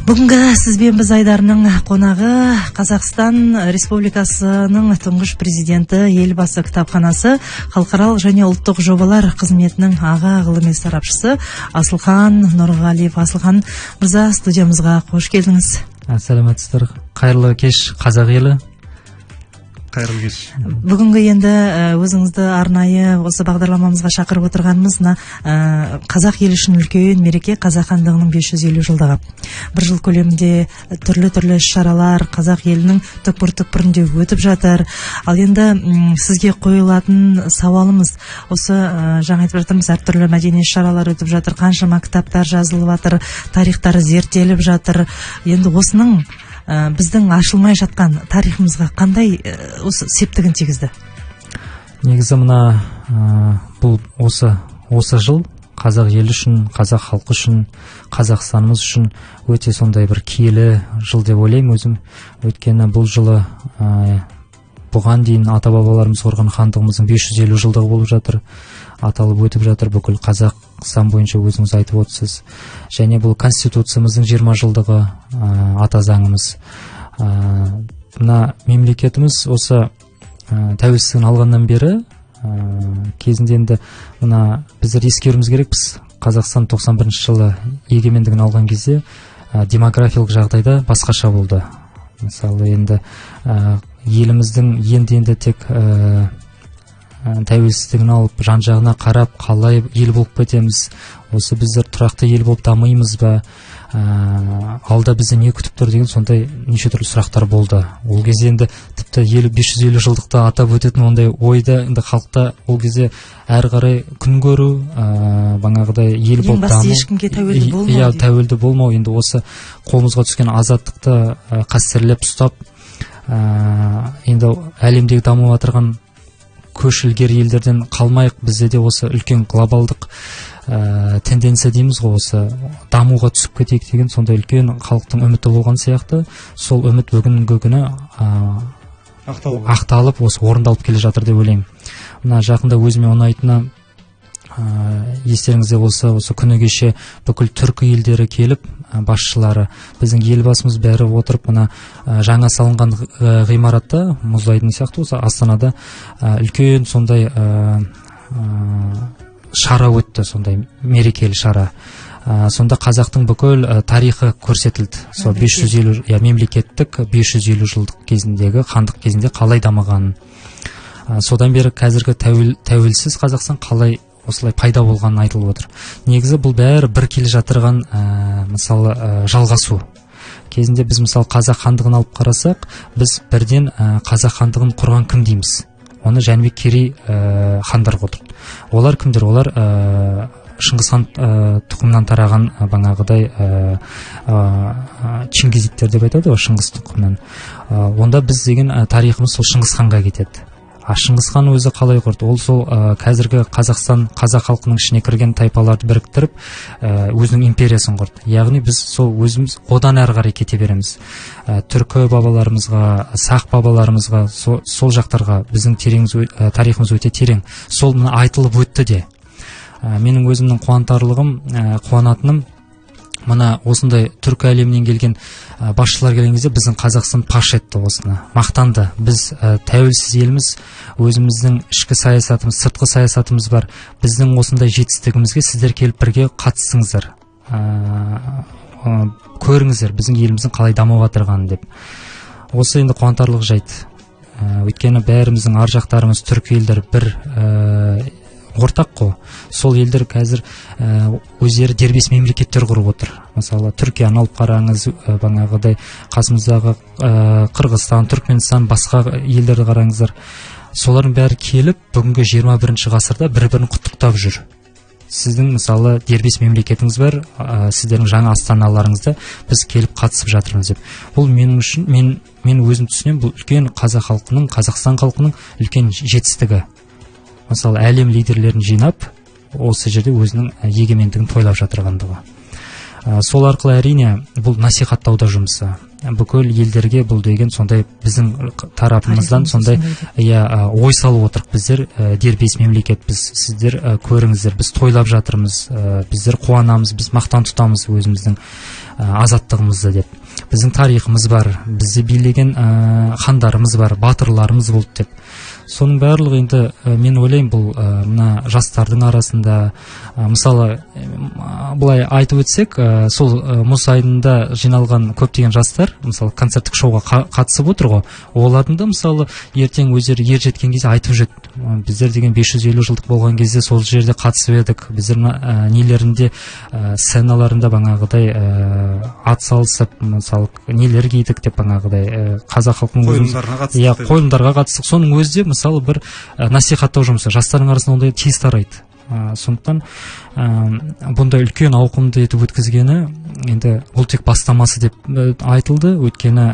Бүгінгі сізбен біз айдарының қонағы Қазақстан Республикасының тұңғыш президенті, елбасы кітапханасы, халықаралық және ұлттық жобалар қызметінің аға ғылыми сарапшысы Асылхан Нұрғалиев. Асылхан мырза, студиямызға қош келдіңіз. Сәлеметсіздер. Қайырлы кеш, қазақ елі. Қайырлы кеш. Бүгінгі енді өзіңізді арнайы осы бағдарламамызға шақырып отырғанымыз қазақ елі үшін үлкен мереке, қазақ хандығының 550 жылдығы. Бір жыл көлемінде түрлі іс-шаралар қазақ елінің түкпір-түкпірінде өтіп жатыр. Ал енді сізге қойылатын сауалымыз осы жаңа айтып жатырмыз, әртүрлі мәдени іс-шаралар өтіп жатыр, қаншама кітаптар жазылып жатыр, тарихтары зерттеліп жатыр. Енді осының біздің ашылмай жатқан тарихымызға қандай осы септігін тигізді? Негізі бұл осы жыл қазақ елі үшін, қазақ халқы үшін, Қазақстанымыз үшін өте сондай бір киелі жыл деп ойлаймын өзім. Өйткені бұл жылы бұған дейін ата-бабаларымыз құрған хандығымыздың 550 жылдығы болып жатыр, аталып өтіп жатыр бүкіл Қазақстан бойынша, өзіңіз айтып отырсыз. Және бұл конституциямыздың 20 жылдығы, ата заңымыз. Мына мемлекетіміз осы тәуелсіздігін алғаннан бері кезінде енді біздер ескеруіміз керекпіз. Қазақстан 91 жылы егемендігін алған кезде демографиялық жағдайда басқаша болды. Мысалы енді еліміздің енді тек тәуелсіздігін алып жан-жағына қарап қалай ел болып кетеміз, осы біздер тұрақты ел болып дамимыз ба, алда бізді не күтіп тұр деген сондай неше түрлі сұрақтар болды. Ол кезде енді тіпті 550 жылдықты атап өтетін ондай ойда енді халықта ол кезде әрі қарай күн көру, бағанағыдай ел болып даму, ешкімге тәуелді болмау. Тәуелді болмау, енді осы қолымызға түскен азаттықты қастерлеп ұстап, енді әлемдегі дамып отырған көш ілгері елдерден қалмайық, бізде де осы үлкен глобалдық тенденция дейміз ғой, осы дамуға түсіп кетейік деген сондай үлкен халықтың үміті болған сияқты. Сол үміт бүгінгі күні ақталып, осы орындалып келе жатыр деп ойлаймын. Мына жақында өзіме ұнайтыны, естеріңізде болса, осы күні кеше бүкіл түркі елдері келіп, басшылары, біздің елбасымыз бәрі отырып, жаңа салынған ғимаратта, мұзайдын сияқты осы Астанада үлкен сондай шара өтті, сондай мерекелі шара. Сонда қазақтың бүкіл тарихы көрсетілді. Сол 550 мемлекеттік 550 жылдық кезіндегі, хандық кезінде қалай дамығанын. Содан бері қазіргі тәуелсіз Қазақстан қалай осылай пайда болғанын айтылып отыр. Негізі бұл бәрі бір келе жатырған мысалы жалғасу. Кезінде біз мысалы қазақ хандығын алып қарасақ, біз бірден қазақ хандығын құрған кім дейміз? Оны Жәнібек Керей хандар қотыр. Олар кімдер? Олар Шыңғыс хан тұқымынан тараған бағанағыдай чингизиттер деп айтады ғой, Шыңғыс тұқымынан. Онда біз деген тарихымыз сол Шыңғыс ханға кетеді. Шыңғыс хан өзі қалай құрды? Ол сол қазіргі қазақ халқының ішіне кірген тайпаларды біріктіріп, өзінің империясын құрды. Яғни біз сол өзіміз одан әрі қарай кете береміз. Түркі бабаларымызға, сақ бабаларымызға, сол жақтарға біздің тарихымыз өте терең. Сол айтылып өтті де. Менің өзімнің қуанатыным, осындай түркі әлемінен келген басшылар келген кезде біздің Қазақстан паш етті осыны, мақтанды. Біз тәуелсіз еліміз, өзіміздің ішкі саясатымыз, сыртқы саясатымыз бар. Біздің осындай жетістігімізге сіздер келіп бірге қатысыңыздар, көріңіздер біздің еліміздің қалай дамып жатырғанын деп. Осы енді қуантарлық жайт. Өйткені бәріміздің ар жақтарымыз түркі елдер бір ортақ қой. Сол елдер қазір өздері дербес мемлекеттер құрып отыр. Мысалы Түркияны алып қараңыз, бағанағыдай қасымыздағы Қырғызстан, Түркменстан, басқа елдерді қараңыздар. Солардың бәрі келіп, бүгінгі 21 ғасырда бір-бірін құттықтап жүр. Сіздің мысалы дербес мемлекетіңіз бар, сіздердің жаңа астаналарыңызда біз келіп қатысып жатырмыз деп. Бұл менің үшін, мен өзім түсінемін, бұл үлкен қазақ халқының, Қазақстан халқының үлкен жетістігі. Мысалы әлем лидерлерін жинап, осы жерде өзінің егемендігін тойлап жатырғандығы. Сол арқылы әрине бұл насихаттауда жұмысы. Бүкіл елдерге бұл деген сондай біздің тарапымыздан сондай ой салып отырық. Біздер дербес мемлекетпіз, сіздер көріңіздер, біз тойлап жатырмыз, біздер қуанамыз, біз мақтан тұтамыз өзіміздің азаттығымызды деп. Біздің тарихымыз бар, бізді билеген хандарымыз бар, батырларымыз болды деп. Соның барлығы енді мен ойлаймын, бұл мына жастардың арасында, мысалы былай айтып өтсек, сол мұз айдында жиналған көптеген жастар мысалы концерттік шоуға қатысып отыр ғой. Олардың да мысалы ертең өздері ер жеткен кезде айтып жүреді, біздер деген 550 жылдық болған кезде сол жерде қатысып едік, біздер нелерінде сценаларында бағанағыдай ат салысып, мысалы нелер кидік деп, бағанағыдай қазақ халқының қойылымдарға қатыстық. Соның өзі де мысалы бір насихаттау жұмысы, жастардың арасында ондай тез тарайды. Сондықтан бұндай үлкен ауқымды етіп өткізгені енді бұл тек бастамасы деп айтылды. Өйткені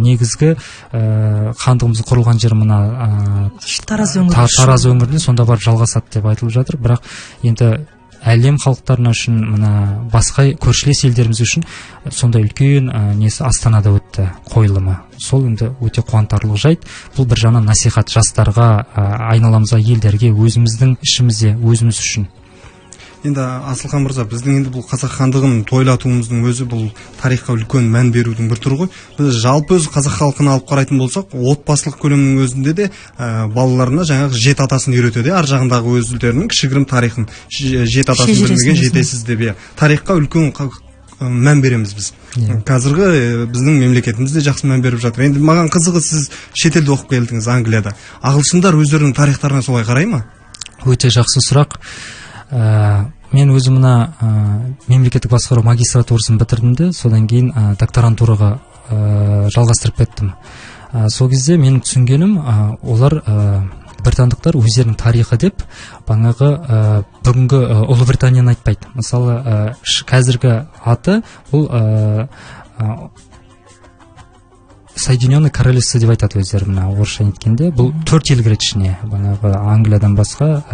негізгі хандығымыз құрылған жер мына Тараз өңірінде, сонда бар жалғасады деп айтылып жатыр. Бірақ енді әлем халықтарына үшін, мына басқа көршілес елдеріміз үшін сондай үлкен несі Астанада өтті қойылымы. Сол енді өте қуантарлық жайт. Бұл бір жаңа насихат жастарға, айналамызға, елдерге, өзіміздің ішімізде, өзіміз үшін. Енді Асылхан мырза, біздің енді бұл қазақ хандығын тойлатуымыздың өзі бұл тарихқа үлкен мән берудің бір түрі ғой. Біз жалпы өз қазақ халқын алып қарайтын болсақ, отбасылық көлемнің өзінде де балаларына жаңағы жет атасын үйретеді. Ар жағындағы өздерінің кішігірім тарихын, жет атасын білмеген жетесіз деп, тарихқа үлкен мән береміз біз. Қазіргі біздің мемлекетімізде жақсы мән беріп жатыр. Енді маған қызығы, сіз шетелде оқып келдіңіз, Англияда. Ағылшындар өздерінің тарихтарына солай қарай ма? Өте жақсы сұрақ. Мен өзім мына мемлекеттік басқару магистратурасын бітірдім де, содан кейін докторантураға жалғастырып кеттім. Сол кезде менің түсінгенім, олар британдықтар өздерінің тарихы деп бағанағы бүгінгі Ұлыбританияны айтпайды. Мысалы қазіргі аты бұл Соединенное Королевство деп айтады өздері, мына орысша неткенде. Бұл 4 ел кіреді ішіне, бағанағы Англиядан басқа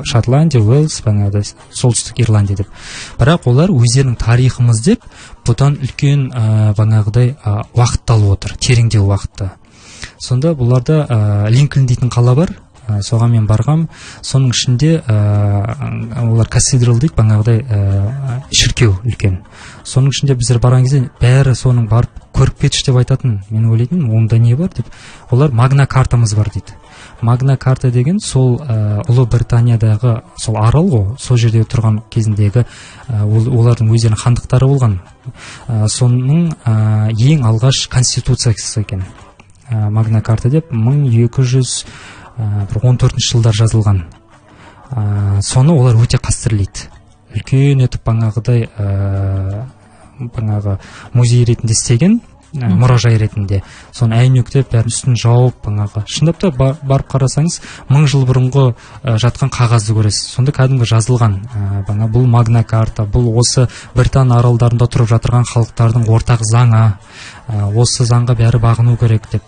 Шотландия, Уэльс, бағанағы солтүстік Ирландия деп. Бірақ олар өздерінің тарихымыз деп бұдан үлкен бағанағыдай уақытты алып отыр, тереңдеу уақытты. Сонда бұларда Линкольн дейтін қала бар, соған мен барғам. Соның ішінде олар кафедрал дейді, бағанағыдай шіркеу үлкен. Соның ішінде біздер барған кезде бәрі соның барып көріп кетші деп айтатын. Мен ойлайтын, онда не бар деп. Олар Магна картамыз бар дейді. Магна карта деген сол Ұлыбританиядағы сол арал ғой, сол жерде тұрған кезіндегі олардың өздерінің хандықтары болған. Соның ең алғаш конституциясы екен. Магна карта деп 1214 жылдар жазылған. Соны олар өте қастерлейді. Үлкен етіп бағанағыдай музей ретінде істеген, мұражай ретінде. Соны әйнектеп, бәрін үстін жауып, шындап та барып қарасаңыз, 1000 жыл бұрынғы жатқан қағазды көресіз. Сонда кәдімгі жазылған. Бұл Магна карта, бұл осы Британ аралдарында тұрып жатырған халықтардың ортақ заңы. Осы заңға бәрі бағыну керек деп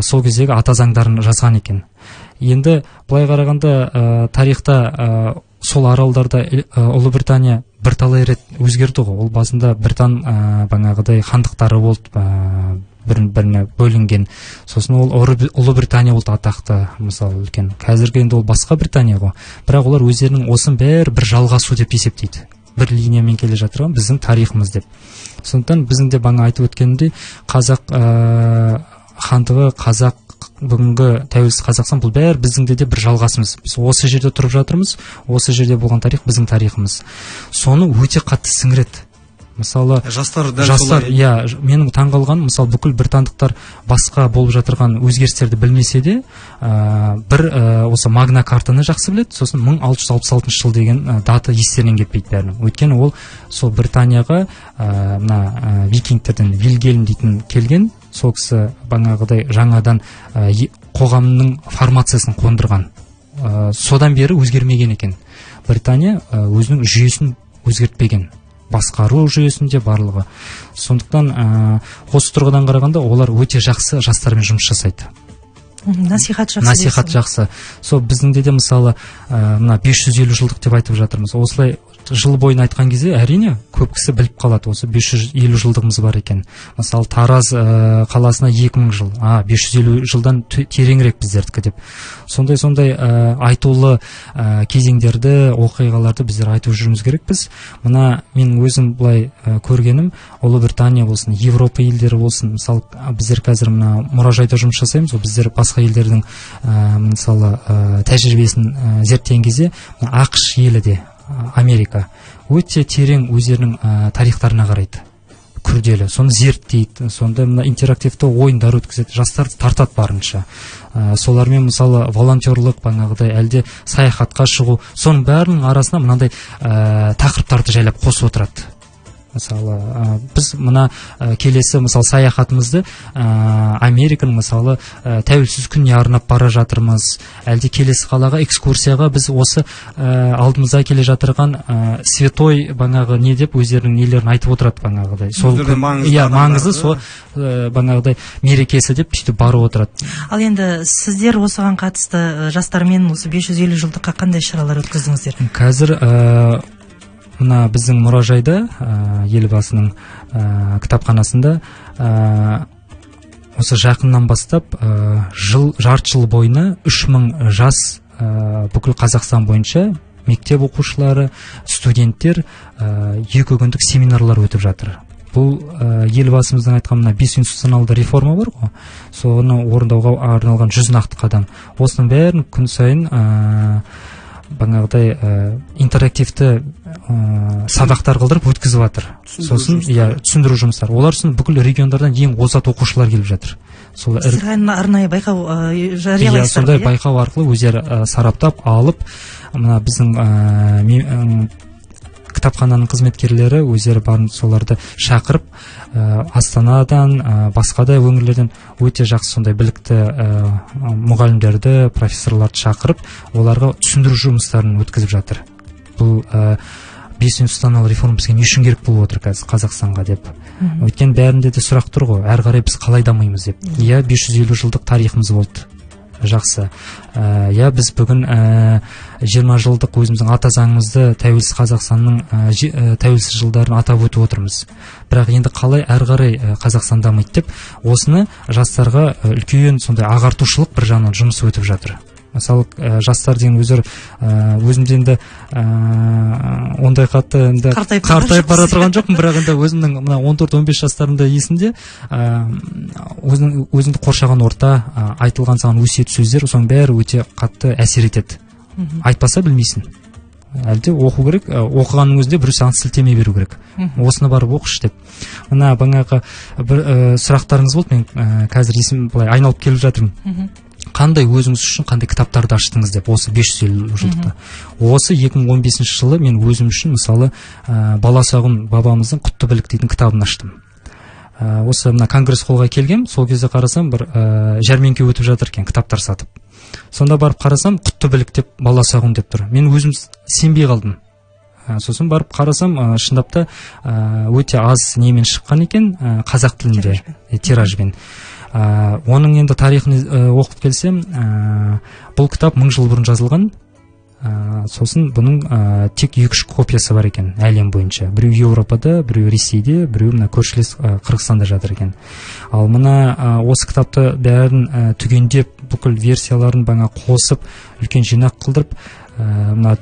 сол кездегі ата заңдарын жазған екен. Енді былай қарағанда тарихта сол аралдарда Ұлыбритания бірталай рет өзгерді ғой. Ол басында Британ бағанағыдай хандықтары болды, біріне бөлінген. Сосын ол Ұлыбритания болды атақты, мысалы үлкен. Қазіргі енді ол басқа Британия ғой. Бірақ олар өздерінің осын бәрі бір жалғасу деп есептейді. Бір линиямен келе жатырған біздің тарихымыз деп. Сондықтан біздің де бағана айтып өткенімдей, қазақ хандығы, қазақ бүгінгі тәуелсіз Қазақстан, бұл бәрі біздің де бір жалғасымыз. Біз осы жерде тұрып жатырмыз, осы жерде болған тарих біздің тарихымыз. Соны өте қатты сіңіреді. Мысалы жастар, менің таңғалған, мысалы бүкіл британдықтар басқа болып жатырған өзгерістерді білмесе де, бір осы Магна картаны жақсы біледі. Сосын 1666 жыл деген дата естерінен кетпейді бәрінің. Өйткені ол сол Британияға мына викингтерден Вильгельм дейтін келген, сол кісі бағанағыдай жаңадан қоғамның формациясын қондырған. Содан бері өзгермеген екен. Британия өзінің жүйесін өзгертпеген. Басқару жүйесінде барлығы. Сондықтан осы тұрғыдан қарағанда олар өте жақсы жастармен жұмыс жасайды. Насихат жақсы. Сол біздің де мысалы мына 550 жылдық деп айтып жатырмыз. Осылай жыл бойын айтқан кезде әрине көп кісі біліп қалады, осы 550 жылдығымыз бар екен. Мысалы Тараз қаласына 2000 жыл, 550 жылдан тереңірек біздердікі деп. Сондай айтулы кезеңдерді, оқиғаларды біздер айтып жүрміз керекпіз. Мына мен өзім былай көргенім, Ұлыбритания болсын, Европа елдері болсын, мысалы біздер қазір мына мұражайда жұмыс жасаймыз, біздер басқа елдердің мысалы тәжірибесін зерттеген кезде ақш елі де, Америка өте терең өздерінің тарихтарына қарайды, күрделі, соны зерттейді, сонда мына интерактивті ойындар өткізеді, жастарды тартады барынша. Солармен мысалы волонтерлық, бағанағыдай әлде саяхатқа шығу, соның бәрінің арасына мынандай тақырыптарды жайлап қосып отырады. Мысалы біз мына келесі мысалы саяхатымызды Американың мысалы тәуелсіз күніне арнап бара жатырмыз, әлде келесі қалаға экскурсияға біз осы алдымызда келе жатырған святой бағанағы не деп өздерінің нелерін айтып отырады бағанағыдай. Сол маңызды сол бағанағыдай мерекесі деп сөйтіп барып отырады. Ал енді сіздер осыған қатысты жастармен осы 550 жылдыққа қандай шаралар өткіздіңіздер? Қазір мына біздің мұражайда, елбасының кітапханасында осы жақыннан бастап жарты жыл бойына 3000 жас бүкіл Қазақстан бойынша мектеп оқушылары, студенттер 2 күндік семинарлар өтіп жатыр. Бұл елбасымыздың айтқан мына 5 институционалды реформа бар ғой, соны орындауға арналған 100 нақты қадам. Осының бәрін күн сайын бағанағыдай интерактивті сабақтар қылдырып өткізіп жатыр. Сосын түсіндіру жұмыстар. Олар үшін бүкіл региондардан ең озат оқушылар келіп жатыр. Сіздер арнайы байқау жариялайсыздар. Сондай байқау арқылы өздері сараптап алып, мына біздің кітапхананың қызметкерлері өздері барын соларды шақырып, Астанадан, басқа да өңірлерден өте жақсы сондай білікті мұғалімдерді, профессорларды шақырып, оларға түсіндіру жұмыстарын өткізіп жатыр. Бұл 5 институционалды реформа бізге не үшін керек болып отыр қазір Қазақстанға деп. Өйткені бәрінде де сұрақ тұр ғой, әрі қарай біз қалай дамимыз деп. 550 жылдық тарихымыз болды. Жақсы. Біз бүгін 20 жылдық өзіміздің ата заңымызды, тәуелсіз Қазақстанның тәуелсіз жылдарын атап өтіп отырмыз. Бірақ енді қалай әрі қарай Қазақстан дамиды деп, осыны жастарға үлкен сондай ағартушылық бір жағынан жұмыс өтіп жатыр. Мысалы, жастар деген өзімде енді ондай қатты қартайып бара тұрған жоқпын, бірақ енді өзімнің 14-15 жастарымда есімде өзіңді қоршаған орта, айтылған саған өсиет сөздер, соның бәрі өте қатты әсер етеді. Айтпаса білмейсің. Әлде оқу керек, оқығанның өзінде біреу саған сілтеме беру керек. Осыны барып оқышы деп. Мына бағанағы бір сұрақтарыңыз болды, мен қазір есім былай айналып келіп жатырмын. Қандай өзіңіз үшін қандай кітаптарды аштыңыз деп, осы 550 жылдықта. Осы 2015 жылы мен өзім үшін мысалы Баласағұн бабамыздың Құтты білік дейтін кітабын аштым. Осы мына конгресс холлға келгем, сол кезде қарасам бір жәрмеңке өтіп жатыр екен, кітаптар сатып. Сонда барып қарасам Құтты білік деп Баласағұн деп тұр. Мен өзім сенбей қалдым. Сосын барып қарасам, шындапта өте аз немен шыққан екен, қазақ тілінде, тиражбен. Оның енді тарихын оқып келсем, бұл кітап 1000 жыл бұрын жазылған. Сосын бұның тек 2-3 копиясы бар екен әлем бойынша. Біреу Еуропада, біреу Ресейде, біреу мына көршілес Қырғызстанда жатыр екен. Ал мына осы кітапты бәрін түгендеп, бүкіл версияларын қосып, үлкен жинақ қылдырып, мына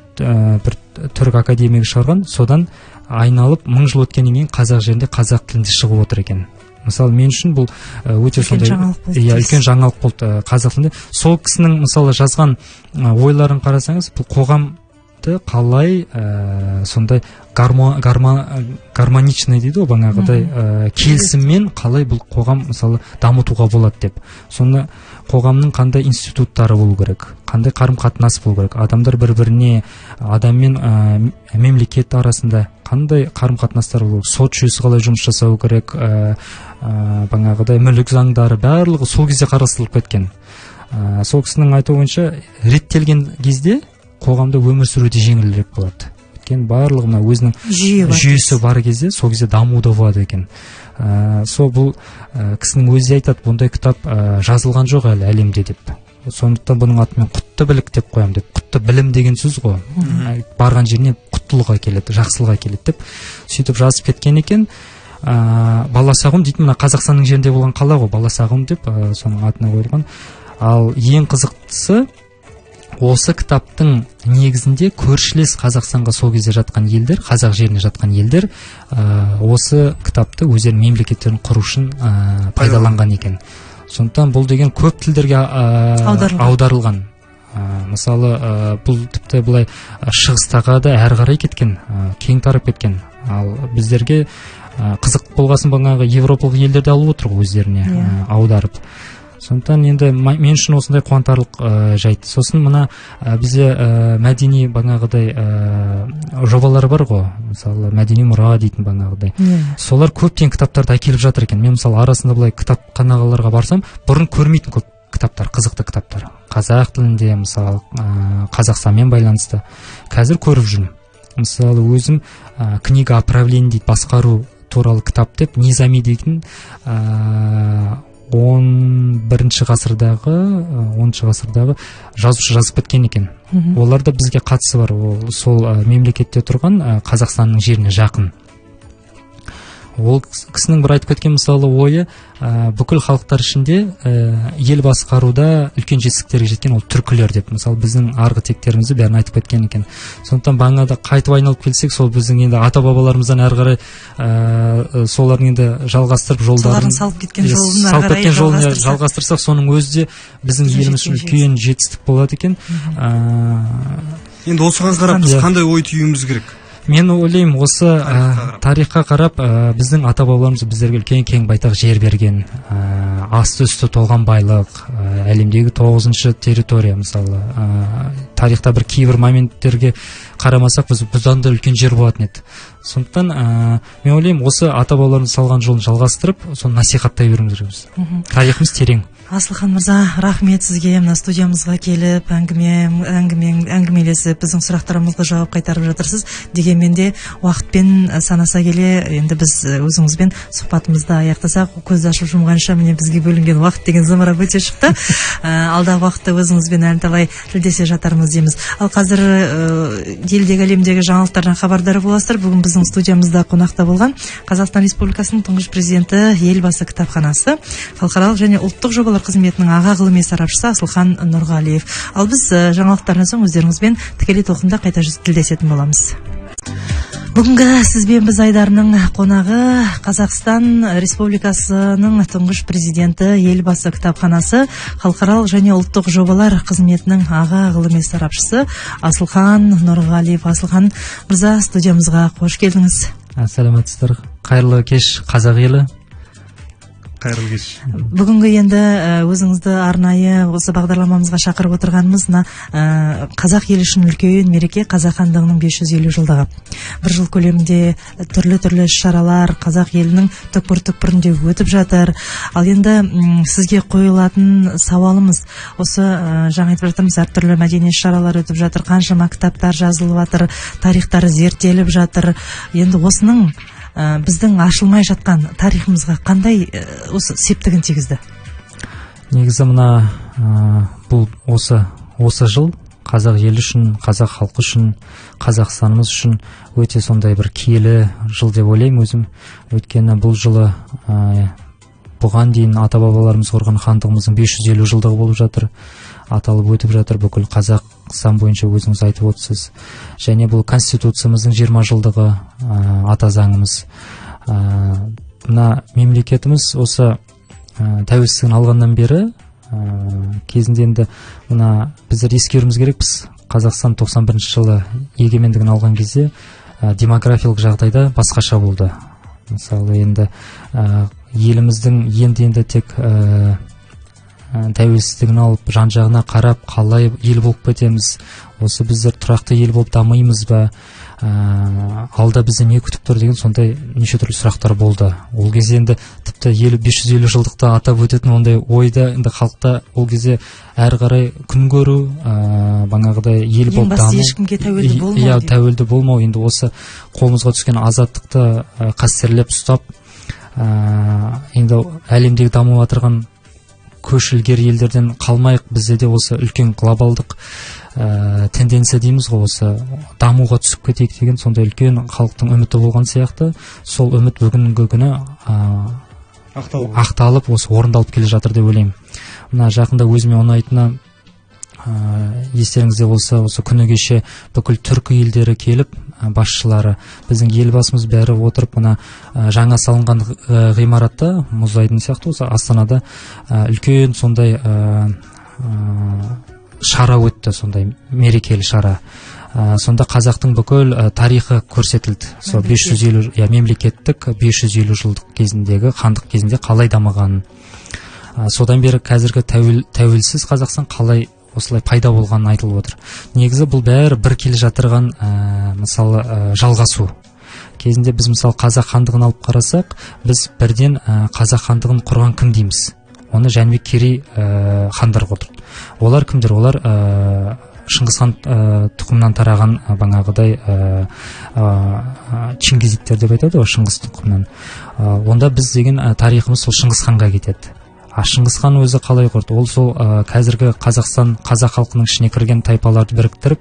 бір түрік академигі шығарған, содан айналып 1000 жыл өткеннен кейін қазақ жерінде қазақ тілінде шығып отыр екен. Мысалы, мен үшін бұл өте сондай үлкен жаңалық болды қазақ тілінде. Сол кісінің мысалы жазған ойларын қарасаңыз, бұл қоғамды қалай сондай гармоничный дейді ғой, бағанағыдай келісіммен қалай бұл қоғам мысалы дамытуға болады деп. Соны қоғамның қандай институттары болу керек, қандай қарым-қатынас болу керек, адамдар бір-біріне, адам мен мемлекет арасында қандай қарым-қатынастар болу керек, сот жүйесі қалай жұмыс жасау керек, бағанағыдай мүлік заңдары барлығы сол кезде қарастырылып кеткен. Сол кісінің айтуы бойынша реттелген кезде қоғамда өмір сүруде жеңілірек болады. Өйткені барлығы мына өзінің жүйесі бар кезде, сол кезде дамуда болады екен. Сол бұл кісінің өзі айтады, бұндай кітап жазылған жоқ әлі әлемде деп. Сондықтан бұның атымен Құтты білік деп қоямын деп. Құтты білім деген сөз ғой. Барған жеріне құтты құттылық әкеледі, жақсылық әкеледі деп сөйтіп жазып кеткен екен. Баласағұн дейтін мына Қазақстанның жерінде болған қала ғой, Баласағұн деп соның атына қойылған. Ал ең қызықтысы, осы кітаптың негізінде көршілес Қазақстанға сол кезде жатқан елдер, қазақ жеріне жатқан елдер осы кітапты өздерінің мемлекеттерін құру үшін пайдаланған екен. Сондықтан бұл деген көп тілдерге аударылған. Мысалы, бұл тіпті былай шығыстағы да әрі қарай кеткен, кең тарап кеткен. Ал біздерге қызық болғасын бағанағы европалық елдерде алып отыр ғой өздеріне аударып. Сондықтан енді мен үшін осындай қуантарлық жайт. Сосын мына бізде мәдени бағанағыдай жобалар бар ғой, мысалы мәдени мұра дейтін бағанағыдай. Солар көптен кітаптарды әкеліп жатыр екен. Мен мысалы арасында былай кітапханаларға барсам, бұрын көрмейтін көп кітаптар, қызықты кітаптар. Қазақ тілінде, мысалы Қазақстанмен байланысты. Қазір көріп жүрмін. Мысалы өзім книга оправление дейді, басқару туралы кітап деп, Низами дейтін 11-ші ғасырдағы жазушы жазып кеткен екен. Оларда бізге қатысы бар. Сол мемлекетте тұрған Қазақстанның жеріне жақын. Ол кісінің бір айтып кеткен мысалы ойы, бүкіл халықтар ішінде ел басқаруда үлкен жетістіктерге жеткен ол түркілер деп. Мысалы біздің арғы тектерімізді бәрін айтып кеткен екен. Сондықтан бағанада қайтып айналып келсек, сол біздің енді ата-бабаларымыздан әрі қарай солардың енді жалғастырып жолдарын салып кеткен жолын жалғастырсақ, соның өзі де біздің еліміз үшін үлкен жетістік болады екен. Енді осыған қарап біз қандай ой түюіміз керек? Мен ойлаймын, осы тарихқа қарап біздің ата-бабаларымыз біздерге үлкен кең байтақ жер берген, асты-үсті толған байлық, әлемдегі 9-шы территория. Мысалы тарихта бір кейбір моменттерге қарамасақ, бұдан да үлкен жер болатын еді. Сондықтан мен ойлаймын, осы ата-бабаларымыз салған жолын жалғастырып, соны насихаттай беруіміз керек. Тарихымыз терең. Асылхан мырза, рахмет сізге, мына студиямызға келіп әңгімелесіп біздің сұрақтарымызға жауап қайтарып жатырсыз. Дегенмен де уақытпен санаса келе, енді біз өзіңізбен сұхбатымызды аяқтасақ, көзді ашып жұмғанша міне бізге бөлінген уақыт деген зымырап өте шықты. Алдағы уақытта өзіңізбен әлі талай тілдесе жатармыз дейміз. Ал қазір елдегі әлемдегі жаңалықтардан хабардар боласыздар. Бүгін біздің студиямызда қонақта болған Қазақстан Республикасының тұңғыш президенті Елбасы кітапханасы халықаралық және ұлттық жобалар қызметінің аға ғылыми сарапшысы Асылхан Нұрғалиев. Ал біз жаңалықтардан соң өздеріңізбен тікелей толқында қайта тілдесетін боламыз. Бүгінгі сізбен біз айдарының қонағы Қазақстан Республикасының тұңғыш президенті Елбасы кітапханасы халықаралық және ұлттық жобалар қызметінің аға ғылыми сарапшысы Асылхан Нұрғалиев. Асылхан мырза, студиямызға қош келдіңіз. Сәлеметсіздер. Қайырлы кеш, қазақ елі. Қайырлы кеш. Бүгінгі енді өзіңізді арнайы осы бағдарламамызға шақырып отырғанымыз қазақ елі үшін үлкен мереке, қазақ хандығының 550 жылдығы. Бір жыл көлемінде түрлі іс-шаралар қазақ елінің түкпір-түкпірінде өтіп жатыр. Ал енді сізге қойылатын сауалымыз осы жаңа айтып жатырмыз, әртүрлі мәдени іс-шаралар өтіп жатыр, қаншама кітаптар жазылып жатыр, тарихтары зерттеліп жатыр. Енді осының біздің ашылмай жатқан тарихымызға қандай осы септігін тигізді? Негізі мына бұл осы жыл қазақ елі үшін, қазақ халқы үшін, Қазақстанымыз үшін өте сондай бір киелі жыл деп ойлаймын өзім. Өйткені бұл жылы бұған дейін ата-бабаларымыз құрған хандығымыздың 550 жылдығы болып жатыр, аталып өтіп жатыр бүкіл Қазақстан бойынша, өзіңіз айтып отырсыз. Және бұл конституциямыздың 20 жылдығы, ата заңымыз. Мына мемлекетіміз осы тәуелсіздігін алғаннан бері кезінде енді мына біздер ескеруіміз керекпіз. Қазақстан 91 жылы егемендігін алған кезде демографиялық жағдайда басқаша болды. Мысалы енді еліміздің енді тек тәуелсіздігін алып жан-жағына қарап қалай ел болып кетеміз, осы біздер тұрақты ел болып дамимыз ба, алда бізді не күтіп тұр деген сондай неше түрлі сұрақтар болды. Ол кезде енді тіпті 550 жылдықта атап өтетін ондай ойда енді халықта ол кезде әрі қарай күн көру, бағанағыдай ел болып даму, ешкімге тәуелді болмау. Иә, тәуелді болмау. Енді осы қолымызға түскен азаттықты қастерлеп ұстап, енді әлемдегі дамып жатырған көш ілгері елдерден қалмайық, бізде де осы үлкен глобалдық тенденция дейміз ғой, осы дамуға түсіп кетейік деген сондай үлкен халықтың үміті болған сияқты. Сол үміт бүгінгі күні ақталып, осы орындалып келе жатыр деп ойлаймын. Мына жақында өзіме ұнайтыны, естеріңізде болса, осы күні кеше бүкіл түркі елдері келіп, басшылары, біздің елбасымыз бәрі отырып, мына жаңа салынған ғимаратта, мұз айдыны сияқты осы Астанада үлкен сондай шара өтті, сондай мерекелі шара. Сонда қазақтың бүкіл тарихы көрсетілді. Сол 550 мемлекеттік 550 жылдық кезіндегі, хандық кезінде қалай дамығанын. Содан бері қазіргі тәуелсіз Қазақстан қалай осылай пайда болғанын айтылып отыр. Негізі бұл бәрі бір келе жатырған мысалы жалғасу. Кезінде біз мысалы қазақ хандығын алып қарасақ, біз бірден қазақ хандығын құрған кім дейміз? Оны Жәнібек Керей хандар құрды. Олар кімдер? Олар Шыңғыс хан тұқымынан тараған бағанағыдай чингизиттер деп айтады ғой, Шыңғыс тұқымынан. Онда біз деген тарихымыз сол Шыңғыс ханға кетеді. Шыңғыс хан өзі қалай құрды? Ол сол қазіргі Қазақстан, қазақ халқының ішіне кірген тайпаларды біріктіріп,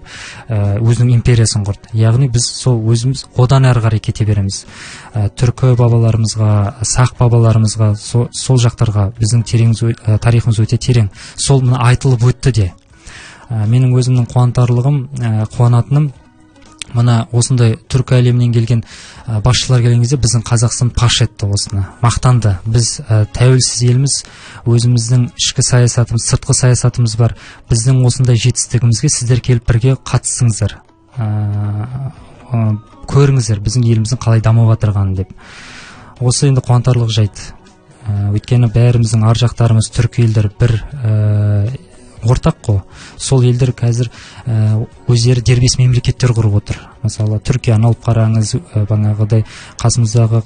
өзінің империясын құрды. Яғни біз сол өзіміз одан әрі қарай кете береміз. Түркі бабаларымызға, сақ бабаларымызға, сол жақтарға біздің тарихымыз өте терең. Сол мына айтылып өтті де. Менің өзімнің қуанатыным, мына осындай түркі әлемінен келген басшылар келген кезде біздің Қазақстан паш етті осыны, мақтанды. Біз тәуелсіз елміз, өзіміздің ішкі саясатымыз, сыртқы саясатымыз бар. Біздің осындай жетістігімізге сіздер келіп бірге қатысыңыздар, көріңіздер біздің еліміздің қалай дамып жатырғанын деп. Осы енді қуантарлық жайт. Өйткені бәріміздің ар жақтарымыз түркі елдер бір ортақ қой. Сол елдер қазір өздері дербес мемлекеттер құрып отыр. Мысалы, Түркияны алып қараңыз, бағанағыдай қасымыздағы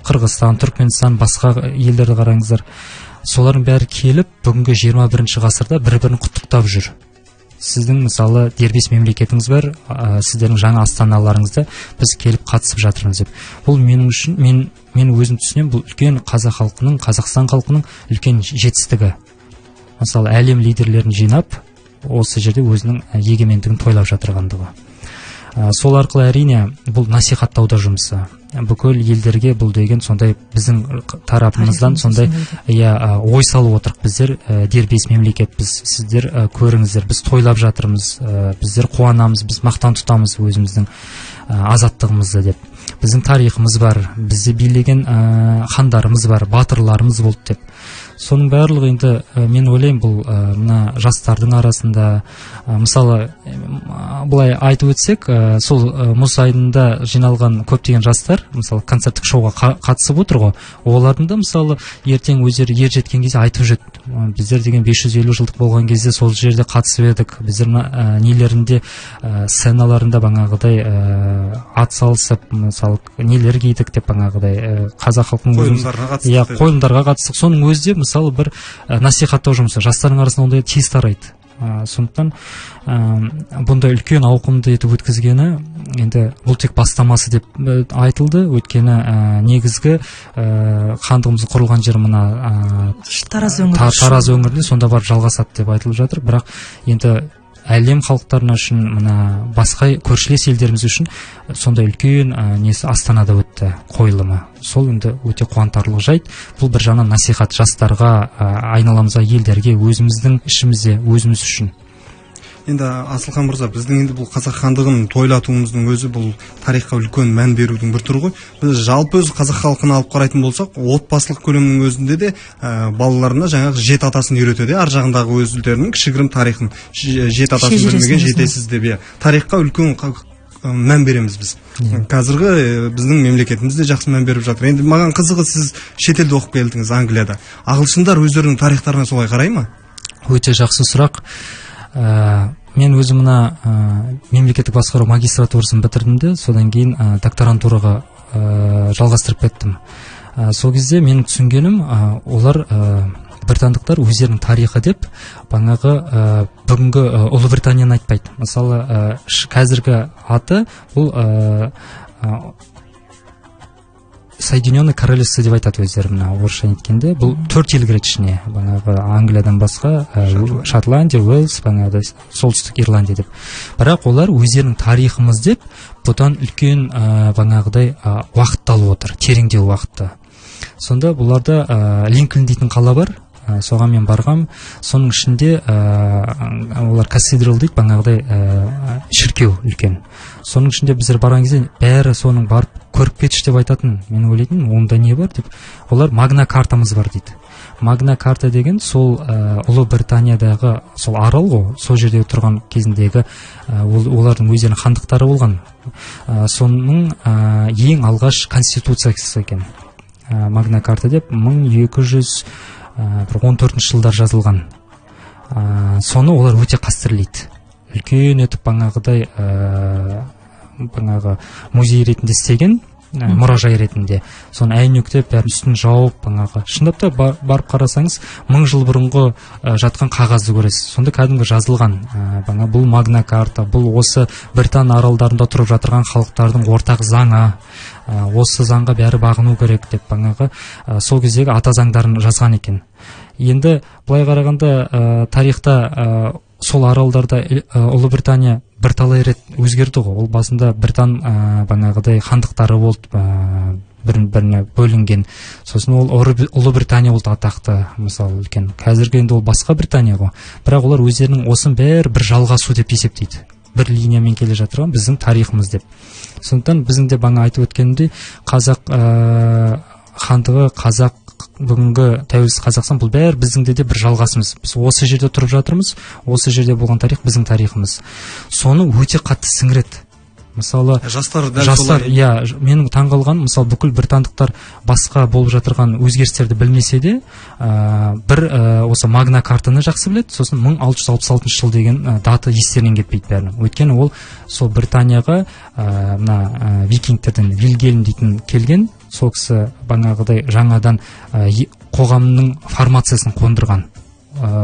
Қырғызстан, Түркменстан, басқа елдерді қараңыздар. Солардың бәрі келіп, бүгінгі 21 ғасырда бір-бірін құттықтап жүр. Сіздің мысалы дербес мемлекетіңіз бар, сіздердің жаңа астаналарыңызда біз келіп қатысып жатырмыз деп. Бұл менің үшін, мен өзім түсінемін, бұл үлкен қазақ халқының, Қазақстан халқының үлкен жетістігі. Мысалы, әлем лидерлерін жинап, осы жерде өзінің егемендігін тойлап жатырғандығы. Сол арқылы әрине бұл насихаттауда жұмысы. Бүкіл елдерге бұл деген сондай біздің тарапымыздан сондай ой салып отырық. Біздер дербес мемлекетпіз, сіздер көріңіздер, біз тойлап жатырмыз, біздер қуанамыз, біз мақтан тұтамыз өзіміздің азаттығымызды деп. Біздің тарихымыз бар, бізді билеген хандарымыз бар, батырларымыз болды деп. Соның барлығы енді мен ойлаймын, бұл мына жастардың арасында, мысалы, былай айтып өтсек, сол мұз айдынында жиналған көптеген жастар, мысалы, концерттік шоуға қатысып отыр ғой. Олардың да мысалы ертең өздері ер жеткен кезде айтып жүр, біздер деген 550 жылдық болған кезде сол жерде қатысып едік. Біздер нелерінде, сценаларында бағанағыдай ат салысып, мысалы, нелер кидік деп бағанағыдай қазақ халқының қойылымдарға қатыстық. Соның өзі де мысалы бір насихаттау жұмысы, жастардың арасында ондай тез тарайды. Сондықтан бұндай үлкен ауқымды етіп өткізгені, енді бұл тек бастамасы деп айтылды. Өйткені негізгі хандығымыз құрылған жер мына Тараз өңірінде, сонда барып жалғасады деп айтылып жатыр. Бірақ енді әлем халықтарына үшін, мына басқа көршілес елдеріміз үшін сондай үлкен несі Астанада өтті қойылымы. Сол енді өте қуантарлық жайт. Бұл бір жаңа насихат жастарға, айналамызға, елдерге, өзіміздің ішімізде, өзіміз үшін. Енді Асылхан мырза, біздің енді бұл қазақ хандығын тойлатуымыздың өзі бұл тарихқа үлкен мән берудің бір түрі ғой. Біз жалпы өз қазақ халқын алып қарайтын болсақ, отбасылық көлемнің өзінде де балаларына жаңағы жет атасын үйретеді. Ар жағындағы өзілдерінің кішігірім тарихын, жет атасын білмеген жетесіз деп, тарихқа үлкен мән береміз біз. Қазіргі біздің мемлекетімізде жақсы мән беріп жатыр. Енді маған қызығы, сіз шетелде оқып келдіңіз, Англияда. Ағылшындар өздерінің тарихтарына солай қарай ма? Өте жақсы сұрақ. Мен өзім мына мемлекеттік басқару магистратурасын бітірдім де, содан кейін докторантураға жалғастырып кеттім. Сол кезде менің түсінгенім, олар британдықтар өздерінің тарихы деп бағанағы бүгінгі Ұлыбританияны айтпайды. Мысалы, қазіргі аты бұл Соединенное Королевство деп айтады өздері, мына орысша неткенде. Бұл 4 ел кіреді ішіне, бағанағы Англиядан басқа Шотландия, Уэльс, бағанағыдай солтүстік Ирландия деп. Бірақ олар өздерінің тарихымыз деп бұдан үлкен бағанағыдай уақытты алып отыр, тереңдеу уақытты. Сонда бұларда Линкольн дейтін қала бар, соған мен барғам. Соның ішінде олар кафедрал дейді, бағанағыдай шіркеу үлкен. Соның ішінде біздер барған кезде бәрі соның барып көріп кетші деп айтатын. Мен ойлайтын, онда не бар деп. Олар Магна картамыз бар дейді. Магна карта деген сол Ұлыбританиядағы сол арал ғой, сол жерде тұрған кезіндегі олардың өздерінің хандықтары болған. Соның ең алғаш конституциясы екен. Магна карта деп 1214 жылдар жазылған. Соны олар өте қастерлейді. Үлкен етіп бағанағы музей ретінде істеген, мұражай ретінде. Соны әйнектеп, бәрін үстін жауып, шындап та барып қарасаңыз, 1000 жыл бұрынғы жатқан қағазды көресіз. Сонда кәдімгі жазылған. Бұл Магна карта, бұл осы Британ аралдарында тұрып жатырған халықтардың ортақ заңы. Осы заңға бәрі бағыну керек деп сол кездегі ата заңдарын жазған екен. Енді былай қарағанда тарихта сол аралдарда Ұлыбритания бірталай рет өзгерді ғой. Ол басында Британ бағанағыдай хандықтары болды, біріне бөлінген. Сосын ол Ұлыбритания болды атақты, мысалы үлкен. Қазіргі енді ол басқа Британия ғой. Бірақ олар өздерінің осын бәрі бір жалғасу деп есептейді. Бір линиямен келе жатырған біздің тарихымыз деп. Сондықтан біздің де бағана айтып өткенімдей, қазақ хандығы, қазақ бүгінгі тәуелсіз Қазақстан, бұл бәрі біздің де бір жалғасымыз. Біз осы жерде тұрып жатырмыз, осы жерде болған тарих біздің тарихымыз. Соны өте қатты сіңіреді. Мысалы, жастар, менің таңғалған, мысалы, бүкіл британдықтар басқа болып жатырған өзгерістерді білмесе де, осы Магна картаны жақсы біледі. Сосын 1666 жыл деген даты естерінен кетпейді бәрінің. Өйткені ол сол Британияға викингтерден Вильгельм дейтін келген, сол кісі бағанағыдай жаңадан қоғамның формациясын қондырған.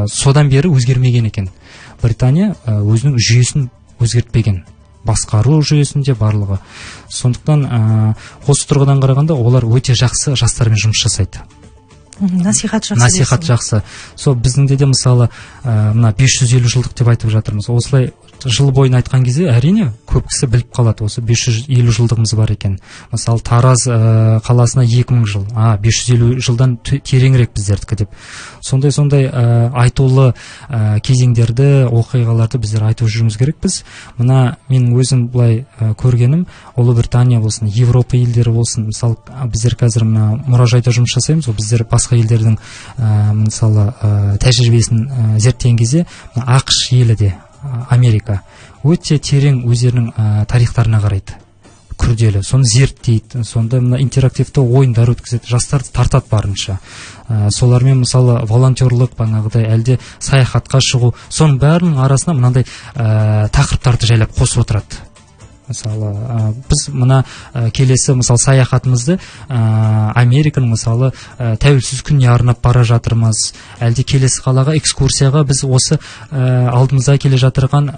Содан бері өзгермеген екен. Британия өзінің жүйесін өзгертпеген. Басқару жүйесінде барлығы. Сондықтан осы тұрғыдан қарағанда олар өте жақсы жастармен жұмыс жасайды. Насихат жақсы. Сол біздіңде де мысалы 550 жылдық деп айтып жатырмыз. Осылай жыл бойын айтқан кезде әрине көп кісі біліп қалады, осы 550 жылдығымыз бар екен. Мысалы Тараз қаласына 2000 жыл, 550 жылдан тереңірек біздердікі деп. Сондай айтулы кезеңдерді, оқиғаларды біздер айтып жүрміз керекпіз. Мына менің өзім былай көргенім, Ұлыбритания болсын, Европа елдері болсын, мысалы біздер қазір мұражайда жұмыс жасаймыз, біздер басқа елдердің мысалы тәжірибесін зерттеген кезде ақш елі де, Америка өте терең өздерінің тарихтарына қарайды, күрделі, соны зерттейді, сонда интерактивті ойындар өткізеді, жастарды тартады барынша. Солармен мысалы волонтерлық, бағанағыдай әлде саяхатқа шығу, соның бәрінің арасына мынандай тақырыптарды жайлап қосып отырады. Мысалы, біз мына келесі мысалы саяхатымызды Американың мысалы тәуелсіз күніне арнап бара жатырмыз. Әлде келесі қалаға экскурсияға біз осы алдымызда келе жатырған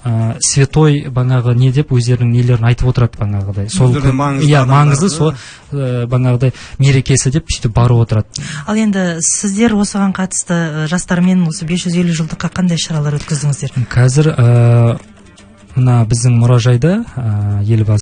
Светой бағанағы не деп өздерінің нелерін айтып отырады бағанағыдай. Сол маңызды сол бағанағыдай мерекесі деп сөйтіп барып отырады. Ал енді сіздер осыған қатысты жастармен осы 550 жылдыққа қандай шаралар өткіздіңіздер? Қазір мына біздің мұражайда елбасы